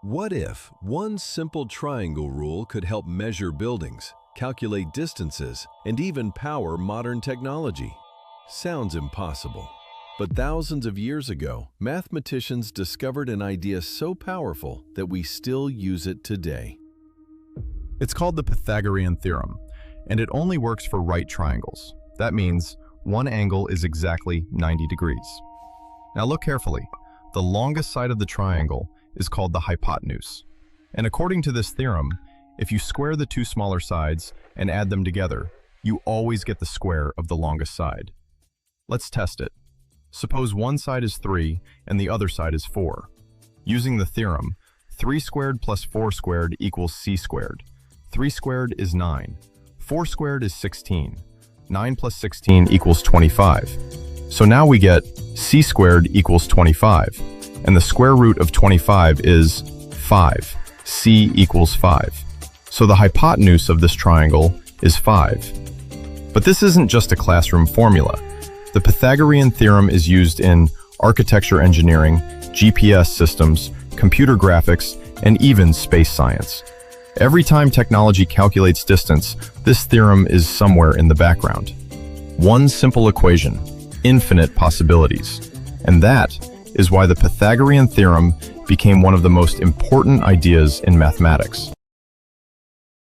What if one simple triangle rule could help measure buildings, calculate distances, and even power modern technology? Sounds impossible. But thousands of years ago, mathematicians discovered an idea so powerful that we still use it today. It's called the Pythagorean Theorem, and it only works for right triangles. That means one angle is exactly 90 degrees. Now look carefully. The longest side of the triangle is called the hypotenuse. And according to this theorem, if you square the two smaller sides and add them together, you always get the square of the longest side. Let's test it. Suppose one side is 3 and the other side is 4. Using the theorem, 3 squared plus 4 squared equals c squared. 3 squared is 9. 4 squared is 16. 9 plus 16 equals 25. So now we get c squared equals 25. And the square root of 25 is 5. c equals 5. So the hypotenuse of this triangle is 5. But this isn't just a classroom formula. The Pythagorean theorem is used in architecture engineering, GPS systems, computer graphics, and even space science. Every time technology calculates distance, this theorem is somewhere in the background. One simple equation, infinite possibilities. And that is why the Pythagorean theorem became one of the most important ideas in mathematics.